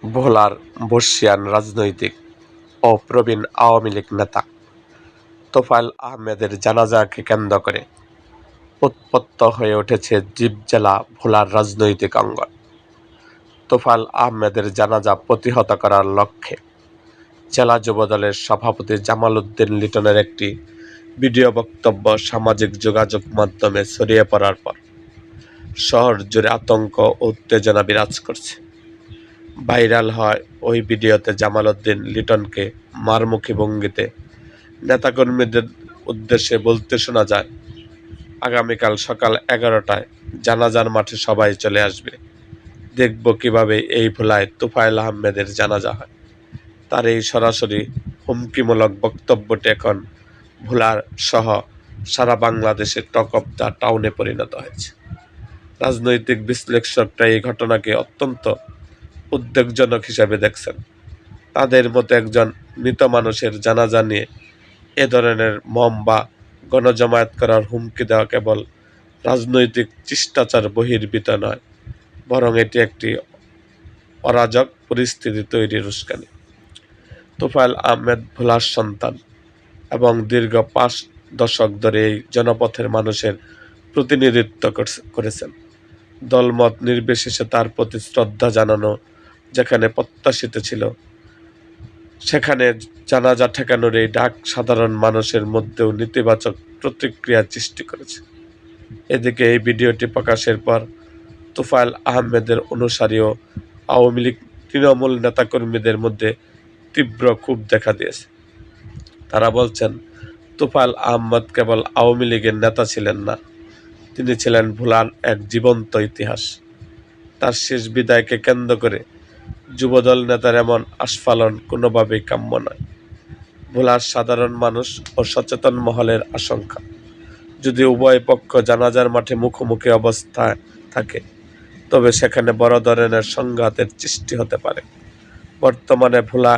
ভোলার বর্ষীয়ান রাজনৈতিক ও প্রবীণ আওয়ামী লীগ নেতা তোফায়েল আহমেদের জানাজাকে কেন্দ্র করে উত্তপ্ত হয়ে উঠেছে দ্বীপ জেলা ভোলার রাজনৈতিক অঙ্গন। তোফায়েল আহমেদের জানাজা প্রতিহত করার লক্ষ্যে জেলা যুবদলের সভাপতি জামাল উদ্দিন লিটনের একটি ভিডিও বক্তব্য সামাজিক যোগাযোগ মাধ্যমে ছড়িয়ে পড়ার পর শহর জুড়ে আতঙ্ক ও উত্তেজনা বিরাজ করছে। ভাইরাল হয় ওই ভিডিওতে জামাল উদ্দিন লিটনকে মারমুখী ভঙ্গিতে নেতাকর্মীদের উদ্দেশ্যে বলতে শোনা যায়, আগামীকাল সকাল 11টায় জানাজার মাঠে সবাই চলে আসবে, দেখব কিভাবে এই ভোলায় তোফায়েল আহমেদের জানাজা হয়। তার এই সরাসরি হুমকিমূলক বক্তব্যটি এখন ভোলার সহ সারা বাংলাদেশে টক অফ দ্য টাউনে পরিণত হয়েছে। রাজনৈতিক বিশ্লেষকরা এই ঘটনাকে অত্যন্ত উদ্বেগজনক হিসাবে দেখছেন। তাদের মতো একজন মৃত মানুষের জানাজা নিয়ে এ ধরনের মম বা গণজমায়েত করার হুমকি দেওয়া কেবল রাজনৈতিক শিষ্টাচার বহির্ভূত নয়, বরং এটি একটি অরাজক পরিস্থিতি তৈরির উস্কানি। তোফায়েল আহমেদ ভোলার সন্তান এবং দীর্ঘ 5 দশক ধরে এই জনপথের মানুষের প্রতিনিধিত্ব করেছেন। দলমত নির্বিশেষে তার প্রতি শ্রদ্ধা জানানো যেখানে প্রত্যাশিত ছিল, সেখানে জানাজা ঠেকানোর এই ডাক সাধারণ মানুষের মধ্যেও নেতিবাচক প্রতিক্রিয়া সৃষ্টি করেছে। এদিকে এই ভিডিওটি প্রকাশের পর তোফায়েল আহমেদের অনুসারী ও আওয়ামী লীগ তৃণমূল নেতাকর্মীদের মধ্যে তীব্র ক্ষোভ দেখা দিয়েছে। তারা বলছেন, তোফায়েল আহমেদ কেবল আওয়ামী লীগের নেতা ছিলেন না, তিনি ছিলেন ভোলার এক জীবন্ত ইতিহাস। তার শেষ বিদায়কে কেন্দ্র করে যুবদল নেতার এমন আস্ফালন কোনোভাবেই কাম্য নয়। ভোলার সাধারণ মানুষ ও সচেতন মহলের আশঙ্কা, যদি উভয় পক্ষ জানাজার মাঠে মুখোমুখি অবস্থায় থাকে, তবে সেখানে বড় ধরনের সংঘাতের সৃষ্টি হতে পারে। বর্তমানে ভোলা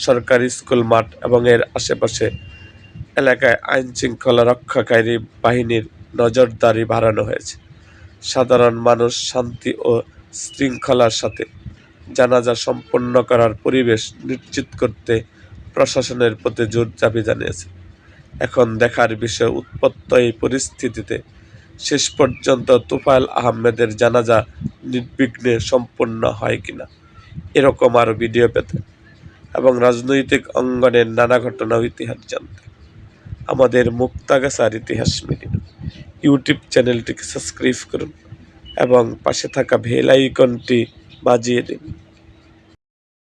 সরকারি স্কুল মাঠ এবং এর আশেপাশে এলাকায় আইন শৃঙ্খলা রক্ষাকারী বাহিনীর নজরদারি বাড়ানো হয়েছে। সাধারণ মানুষ শান্তি ও শৃঙ্খলার সাথে জানাজা সম্পন্ন করার পরিবেশ নিশ্চিত করতে প্রশাসনের প্রতি জোর দাবি জানিয়েছে। এখন দেখার বিষয়, উৎপন্ন এই পরিস্থিতিতে শেষ পর্যন্ত তোফায়েল আহমেদের জানাজা নির্বিঘ্নে সম্পন্ন হয় কিনা। এরকম আরও ভিডিও পেতে এবং রাজনৈতিক অঙ্গনের নানা ঘটনা ও ইতিহাস জানতে আমাদের মুক্তাগাছার ইতিহাস মিডিয়া ইউটিউব চ্যানেলটিকে সাবস্ক্রাইব করুন এবং পাশে থাকা বেল আইকনটি বাজিয়ে দিন।